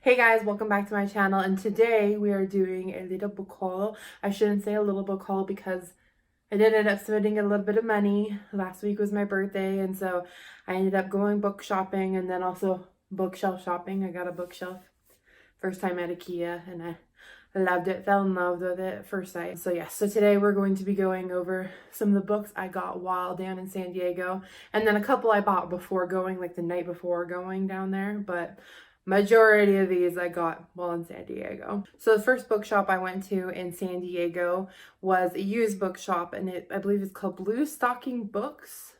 Hey guys, welcome back to my channel, and today we are doing a little book haul. I shouldn't say a little book haul because I did end up spending a little bit of money. Last week was my birthday, and so I ended up going book shopping and then also bookshelf shopping. I got a bookshelf first time at Ikea and I loved it, fell in love with it at first sight. So yeah, so today we're going to be going over some of the books I got while down in San Diego, and then a couple I bought before going, like the night before going down there, but majority of these I got while in San Diego. So the first bookshop I went to in San Diego was a used bookshop, and I believe it's called Blue Stocking Books,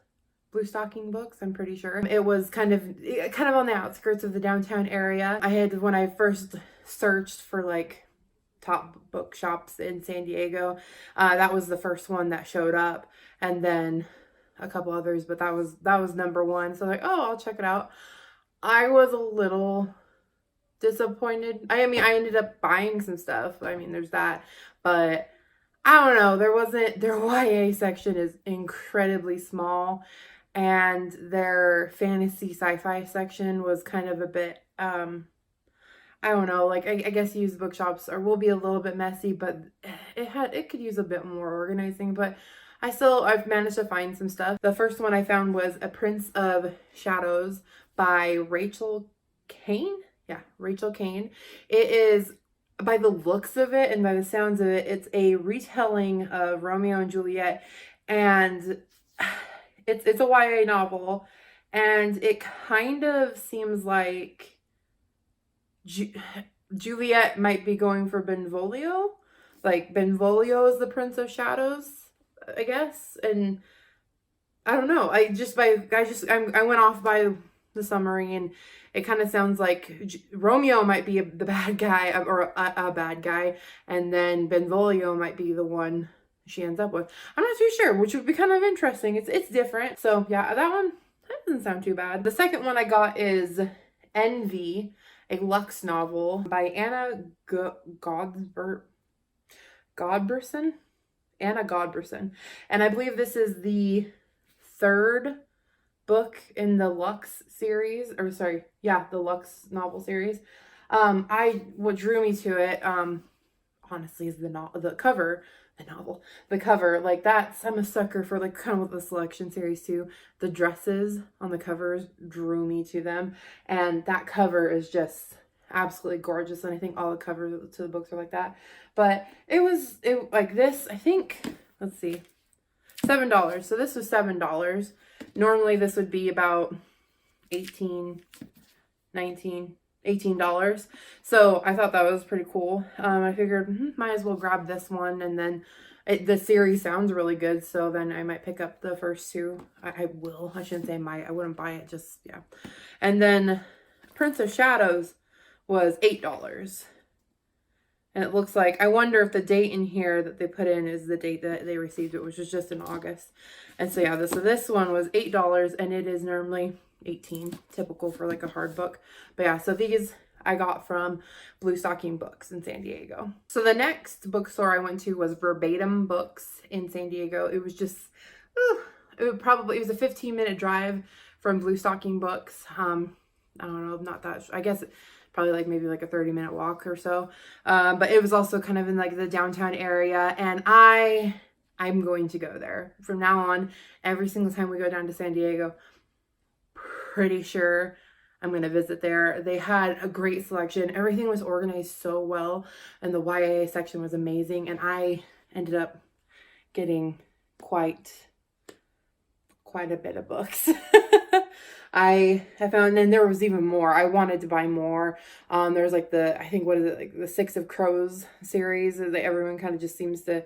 I'm pretty sure. It was kind of on the outskirts of the downtown area. When I first searched for like top bookshops in San Diego, that was the first one that showed up, and then a couple others, but that was number one. So like, oh, I'll check it out. I was a little disappointed. I mean, I ended up buying some stuff. I mean, there's that, but I don't know. Their YA section is incredibly small, and their fantasy sci-fi section was kind of a bit, I don't know, like I guess used bookshops will be a little bit messy, but it could use a bit more organizing, but I've managed to find some stuff. The first one I found was A Prince of Shadows by Rachel Kane. Yeah, Rachel Kane. It is, by the looks of it and by the sounds of it, it's a retelling of Romeo and Juliet, and it's a YA novel, and it kind of seems like Juliet might be going for Benvolio. Like Benvolio is the Prince of Shadows, I guess. And I don't know. I went off by the summary, and it kind of sounds like Romeo might be the bad guy, or a bad guy, and then Benvolio might be the one she ends up with. I'm not too sure, which would be kind of interesting. It's different. So yeah, that doesn't sound too bad. The second one I got is Envy, a Lux novel by Anna Godberson. Anna Godberson. And I believe this is the third book in the Lux series, or sorry, yeah, the Lux novel series. What drew me to it, honestly, is the cover. The cover, like I'm a sucker for like kind of the selection series too. The dresses on the covers drew me to them, and that cover is just absolutely gorgeous, and I think all the covers to the books are like that. But it like this, I think, let's see, $7. So this was $7. Normally this would be about $18. So I thought that was pretty cool. I figured might as well grab this one, and then the series sounds really good, so then I might pick up the first two. I shouldn't say might, I wouldn't buy it, just yeah. And then Prince of Shadows was $8. And it looks like, I wonder if the date in here that they put in is the date that they received it, which was just in August. And so yeah, this one was $8, and it is normally $18, typical for like a hard book. But yeah, so these I got from Blue Stocking Books in San Diego. So the next bookstore I went to was Verbatim Books in San Diego. It was just, it was a 15-minute drive from Blue Stocking Books. I don't know, not that, I guess probably like maybe like a 30-minute walk or so. But it was also kind of in like the downtown area, and I'm going to go there from now on. Every single time we go down to San Diego, pretty sure I'm going to visit there. They had a great selection. Everything was organized so well, and the YA section was amazing, and I ended up getting quite a bit of books. I found, and there was even more. I wanted to buy more. There's like I think, what is it, like the Six of Crows series that everyone kind of just seems to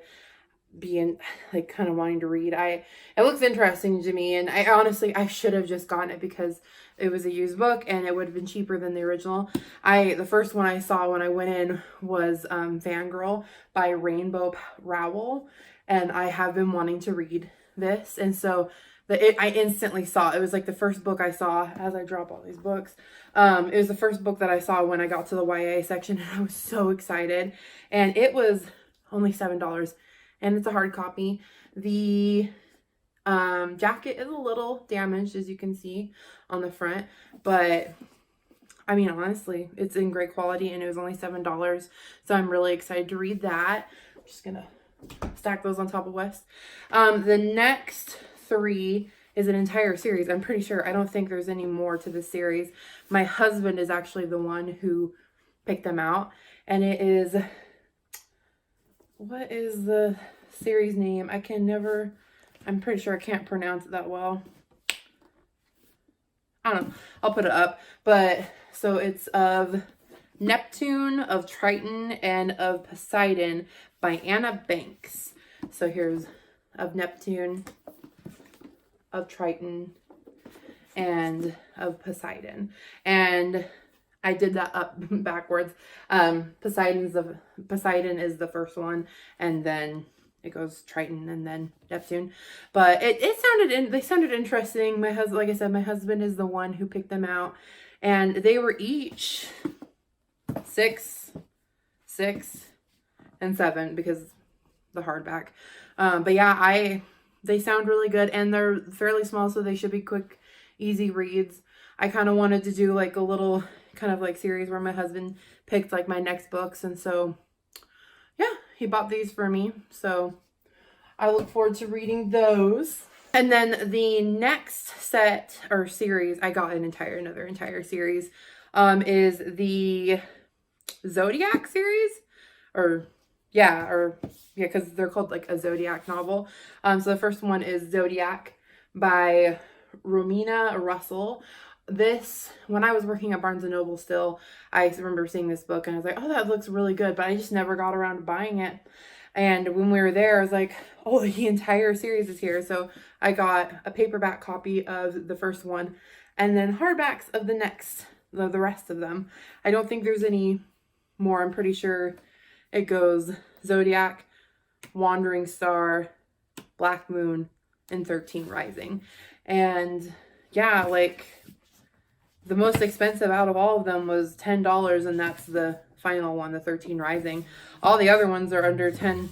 be in, like kind of wanting to read. It looks interesting to me, and I should have just gotten it because it was a used book and it would have been cheaper than the original. The first one I saw when I went in was Fangirl by Rainbow Rowell, and I have been wanting to read this, and so I instantly saw it. It was like the first book I saw as I drop all these books. It was the first book that I saw when I got to the YA section, and I was so excited. And it was only $7, and it's a hard copy. The jacket is a little damaged, as you can see on the front, but I mean, honestly, it's in great quality and it was only $7. So I'm really excited to read that. I'm just going to stack those on top of West. The next 3 is an entire series. I'm pretty sure. I don't think there's any more to this series. My husband is actually the one who picked them out. And it is, what is the series name? I'm pretty sure I can't pronounce it that well. I don't know. I'll put it up. But so it's of Neptune, of Triton, and of Poseidon by Anna Banks. So here's of Neptune, of Triton, and of Poseidon. And I did that up backwards. Poseidon is the first one, and then it goes Triton and then Neptune. But they sounded interesting. Like I said, my husband is the one who picked them out, and they were each $6, $6, and $7 because the hardback. But yeah, they sound really good, and they're fairly small, so they should be quick, easy reads. I kind of wanted to do like a little kind of like series where my husband picked like my next books, and so yeah, he bought these for me, so I look forward to reading those. And then the next set or series, I got another entire series, is the Zodiac series, because they're called like a Zodiac novel. So the first one is Zodiac by Romina Russell. This, when I was working at Barnes & Noble still, I remember seeing this book and I was like, oh, that looks really good, but I just never got around to buying it. And when we were there, I was like, oh, the entire series is here. So I got a paperback copy of the first one and then hardbacks of the rest of them. I don't think there's any more. I'm pretty sure it goes Zodiac, Wandering Star, Black Moon, and 13 Rising. And yeah, like the most expensive out of all of them was $10, and that's the final one, the 13 Rising. All the other ones are under $10,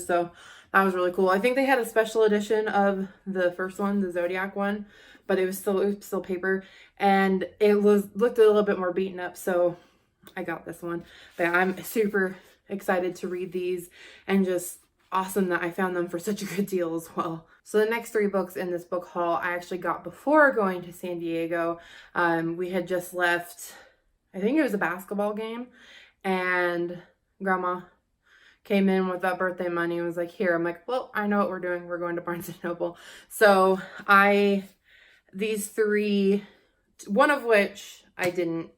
so that was really cool. I think they had a special edition of the first one, the Zodiac one, but it was still paper, and it looked a little bit more beaten up, so I got this one. But I'm super excited to read these, and just awesome that I found them for such a good deal as well. So the next 3 books in this book haul I actually got before going to San Diego. We had just left, I think it was a basketball game, and Grandma came in with that birthday money and was like, here. I'm like, well, I know what we're doing. We're going to Barnes & Noble. So these 3, one of which I didn't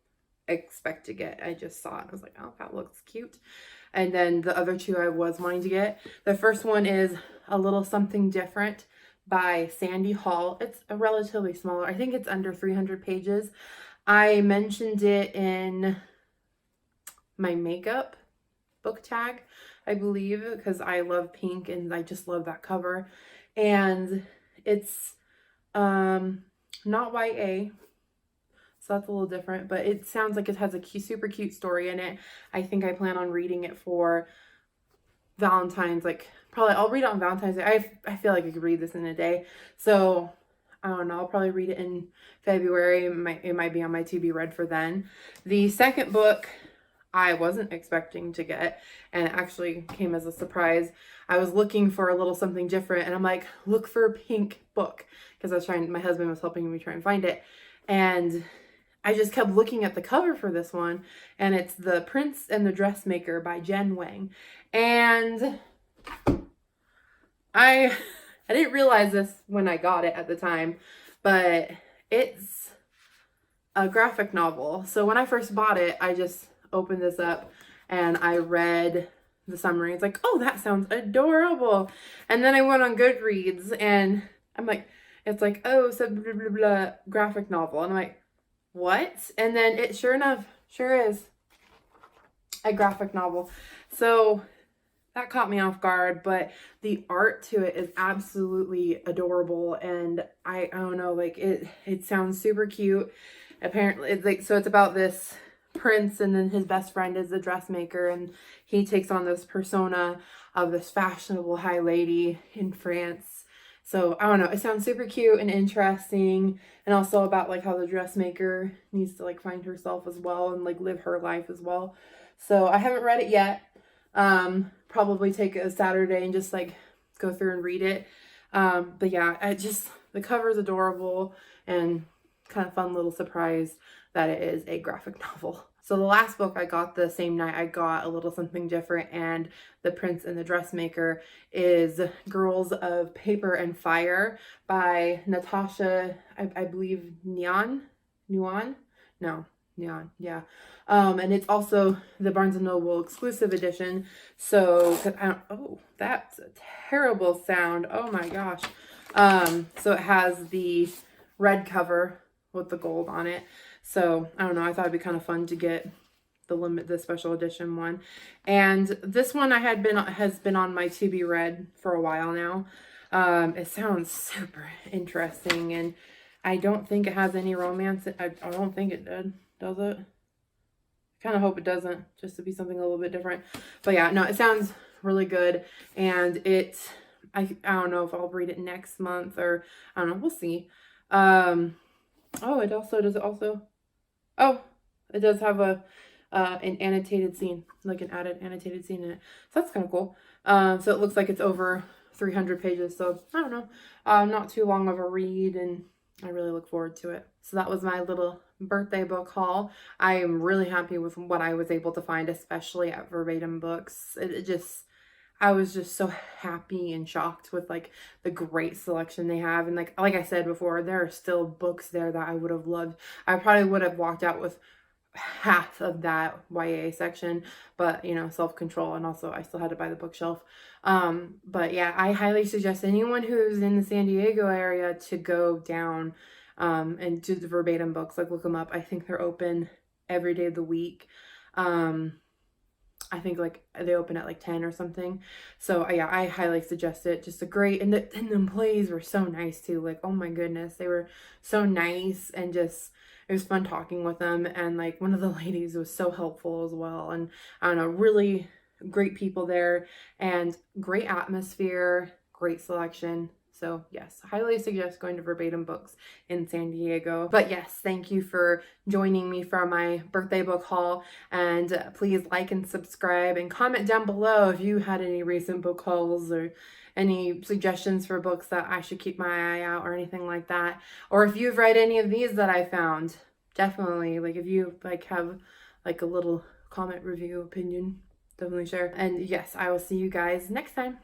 expect to get. I just saw it. I was like, oh, that looks cute. And then the other 2 I was wanting to get. The first one is A Little Something Different by Sandy Hall. It's a relatively smaller. I think it's under 300 pages. I mentioned it in my makeup book tag, I believe, because I love pink and I just love that cover. And it's not YA. So that's a little different, but it sounds like it has a super cute story in it. I think I plan on reading it for Valentine's, like probably I'll read it on Valentine's Day. I feel like I could read this in a day. So I don't know, I'll probably read it in February. It might be on my to be read for then. The second book I wasn't expecting to get, and it actually came as a surprise. I was looking for a little something different, and I'm like, look for a pink book, because my husband was helping me try and find it. And I just kept looking at the cover for this one, and it's The Prince and the Dressmaker by Jen Wang. And I didn't realize this when I got it at the time, but it's a graphic novel. So when I first bought it, I just opened this up and I read the summary. It's like, oh, that sounds adorable. And then I went on Goodreads and I'm like, it's like, oh, so blah, blah, blah, graphic novel. And I'm like, what? And then it sure is a graphic novel. So that caught me off guard, but the art to it is absolutely adorable. And I don't know, like it sounds super cute. Apparently it's about this prince, and then his best friend is a dressmaker, and he takes on this persona of this fashionable high lady in France. So I don't know, it sounds super cute and interesting, and also about like how the dressmaker needs to like find herself as well and like live her life as well. So I haven't read it yet. Probably take a Saturday and just like go through and read it. But yeah, the cover is adorable and kind of fun little surprise that it is a graphic novel. So the last book I got the same night I got A Little Something Different and The Prince and the Dressmaker is Girls of Paper and Fire by Natasha, I believe, Nuan? No, Neon, yeah. And it's also the Barnes & Noble exclusive edition. So, oh, that's a terrible sound. Oh my gosh. So it has the red cover with the gold on it. So I don't know. I thought it'd be kind of fun to get the special edition one. And this one has been on my to be read for a while now. It sounds super interesting, and I don't think it has any romance. I don't think it did. Does it? I kind of hope it doesn't, just to be something a little bit different. But yeah, no, it sounds really good, and I don't know if I'll read it next month, or I don't know. We'll see. Oh, it does have an annotated scene, like an added annotated scene in it. So that's kind of cool. So it looks like it's over 300 pages. So I don't know, not too long of a read, and I really look forward to it. So that was my little birthday book haul. I am really happy with what I was able to find, especially at Verbatim Books. I was just so happy and shocked with like the great selection they have. And like I said before, there are still books there that I would have loved. I probably would have walked out with half of that YA section, but you know, self-control, and also I still had to buy the bookshelf. But yeah, I highly suggest anyone who's in the San Diego area to go down and do the Verbatim Books. Like, look them up. I think they're open every day of the week. I think like they open at like 10 or something. So yeah, I highly suggest it. Just a great, and the employees were so nice too. Like, oh my goodness, they were so nice, and just it was fun talking with them. And like one of the ladies was so helpful as well. And I don't know, really great people there, and great atmosphere, great selection. So yes, highly suggest going to Verbatim Books in San Diego. But yes, thank you for joining me for my birthday book haul. And please like and subscribe, and comment down below if you had any recent book hauls or any suggestions for books that I should keep my eye out or anything like that. Or if you've read any of these that I found, definitely, like if you like have like a little comment, review, opinion, definitely share. And yes, I will see you guys next time.